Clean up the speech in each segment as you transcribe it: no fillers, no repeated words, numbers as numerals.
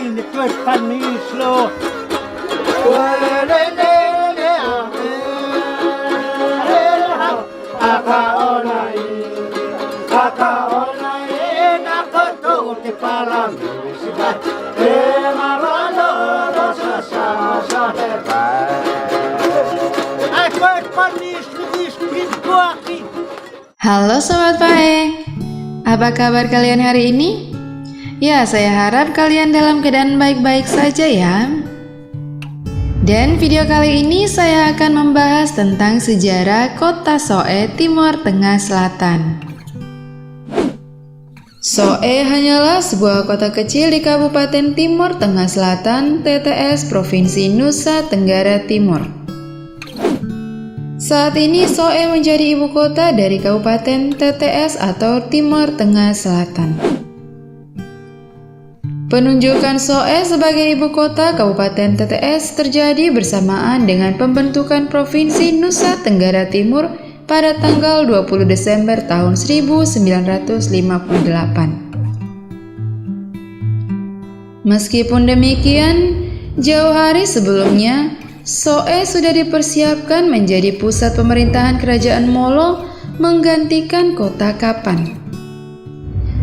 ini tuh panis lo. Halo Sobat Pae, apa kabar kalian hari ini? Ya, saya harap kalian dalam keadaan baik-baik saja ya. Dan video kali ini saya akan membahas tentang sejarah kota Soe, Timur Tengah Selatan. Soe hanyalah sebuah kota kecil di Kabupaten Timur Tengah Selatan, TTS, Provinsi Nusa Tenggara Timur. Saat ini Soe menjadi ibu kota dari Kabupaten TTS atau Timur Tengah Selatan. Penunjukan Soe sebagai ibu kota Kabupaten TTS terjadi bersamaan dengan pembentukan Provinsi Nusa Tenggara Timur pada tanggal 20 Desember tahun 1958. Meskipun demikian, jauh hari sebelumnya, Soe sudah dipersiapkan menjadi pusat pemerintahan Kerajaan Molo menggantikan kota Kapan.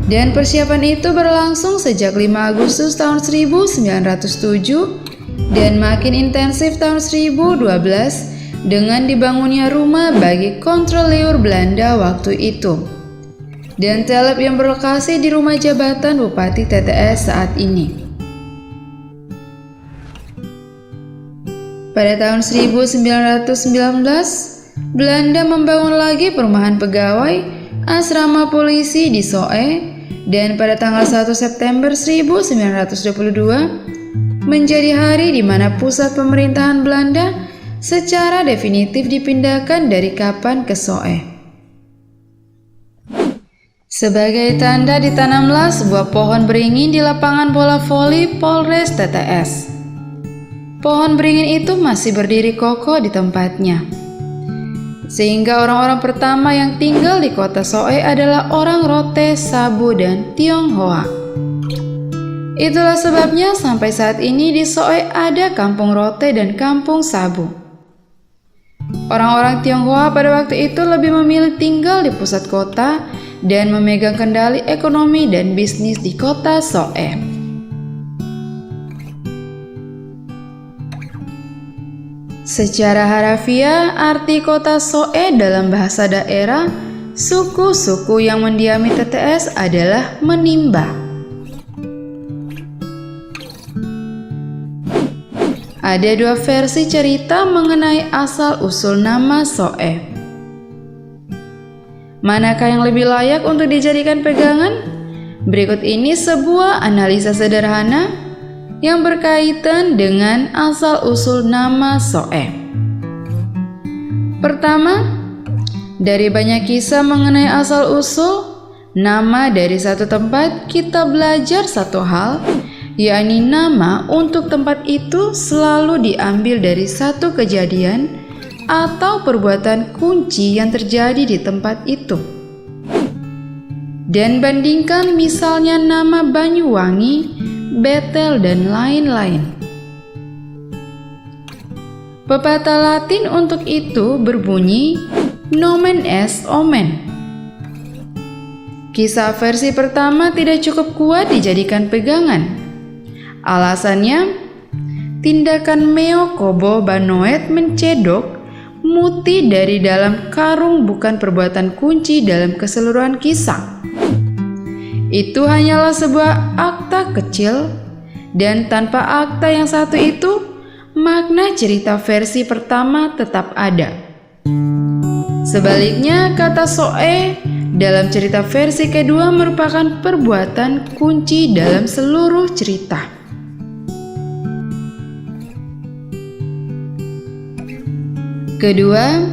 Dan persiapan itu berlangsung sejak 5 Agustus tahun 1907 dan makin intensif tahun 1012 dengan dibangunnya rumah bagi kontroleur Belanda waktu itu. Dan telep yang berlokasi di rumah jabatan Bupati TTS saat ini. Pada tahun 1919, Belanda membangun lagi perumahan pegawai, asrama polisi di Soe, dan pada tanggal 1 September 1922 menjadi hari di mana pusat pemerintahan Belanda secara definitif dipindahkan dari Kapan ke Soe. Sebagai tanda ditanamlah sebuah pohon beringin di lapangan bola voli Polres TTS. Pohon beringin itu masih berdiri kokoh di tempatnya. Sehingga orang-orang pertama yang tinggal di kota Soe adalah orang Rote, Sabu, dan Tionghoa. Itulah sebabnya sampai saat ini di Soe ada kampung Rote dan kampung Sabu. Orang-orang Tionghoa pada waktu itu lebih memilih tinggal di pusat kota dan memegang kendali ekonomi dan bisnis di kota Soe. Secara harafiah, arti kota Soe dalam bahasa daerah, suku-suku yang mendiami TTS adalah menimba. Ada dua versi cerita mengenai asal-usul nama Soe. Manakah yang lebih layak untuk dijadikan pegangan? Berikut ini sebuah analisa sederhana yang berkaitan dengan asal-usul nama Soe. Pertama, dari banyak kisah mengenai asal-usul nama dari satu tempat, kita belajar satu hal, yakni nama untuk tempat itu selalu diambil dari satu kejadian atau perbuatan kunci yang terjadi di tempat itu. Dan bandingkan misalnya nama Banyuwangi, Betel, dan lain-lain. Pepatah Latin untuk itu berbunyi nomen est omen. Kisah versi pertama tidak cukup kuat dijadikan pegangan. Alasannya, tindakan Meo Kobo Banoet mencedok muti dari dalam karung bukan perbuatan kunci dalam keseluruhan kisah. Itu hanyalah sebuah akta kecil, dan tanpa akta yang satu itu, makna cerita versi pertama tetap ada. Sebaliknya, kata Soe dalam cerita versi kedua merupakan perbuatan kunci dalam seluruh cerita. Kedua,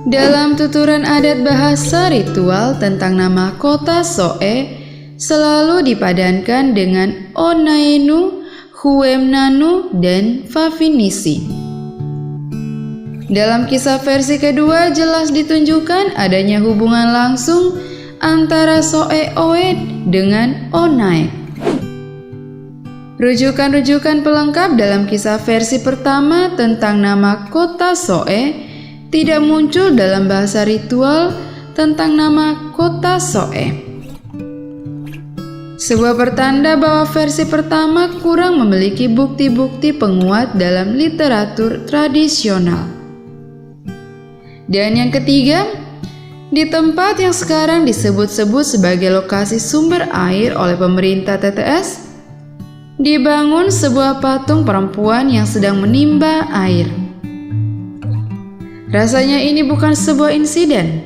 dalam tuturan adat bahasa ritual tentang nama kota Soe, selalu dipadankan dengan Onaenu, Huemnanu, dan Fafinisi. Dalam kisah versi kedua jelas ditunjukkan adanya hubungan langsung antara Soe Oed dengan Onaek. Rujukan-rujukan pelengkap dalam kisah versi pertama tentang nama kota Soe tidak muncul dalam bahasa ritual tentang nama kota Soe. Sebuah pertanda bahwa versi pertama kurang memiliki bukti-bukti penguat dalam literatur tradisional. Dan yang ketiga, di tempat yang sekarang disebut-sebut sebagai lokasi sumber air oleh pemerintah TTS, dibangun sebuah patung perempuan yang sedang menimba air. Rasanya ini bukan sebuah insiden.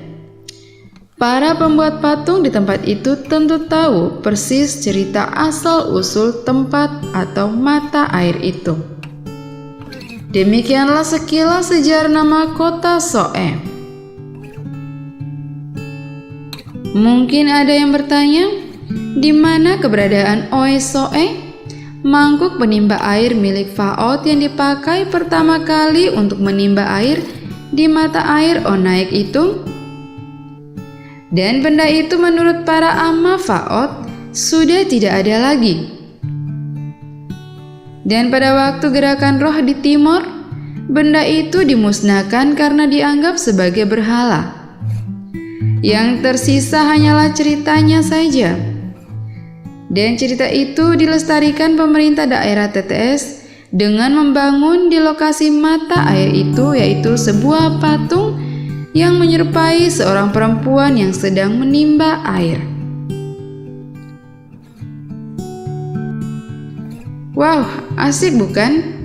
Para pembuat patung di tempat itu tentu tahu persis cerita asal-usul tempat atau mata air itu. Demikianlah sekilas sejarah nama kota Soe. Mungkin ada yang bertanya, di mana keberadaan Oe Soe? Mangkuk penimba air milik Faot yang dipakai pertama kali untuk menimba air di mata air Onaek itu. Dan benda itu menurut para amma Faot sudah tidak ada lagi. Dan pada waktu gerakan roh di timur, benda itu dimusnahkan karena dianggap sebagai berhala. Yang tersisa hanyalah ceritanya saja. Dan cerita itu dilestarikan pemerintah daerah TTS dengan membangun di lokasi mata air itu, yaitu sebuah patung yang menyerupai seorang perempuan yang sedang menimba air. Wow, asik bukan?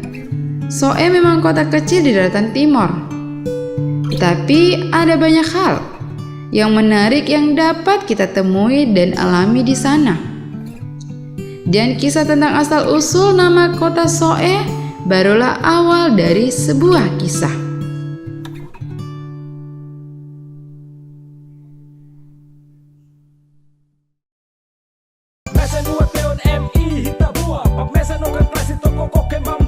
Soe memang kota kecil di daratan timur. Tapi ada banyak hal yang menarik yang dapat kita temui dan alami di sana. Dan kisah tentang asal-usul nama kota Soe barulah awal dari sebuah kisah. Mesa no até MI, Itabua, Mesa no Cantrace, Tocou, Queimamos.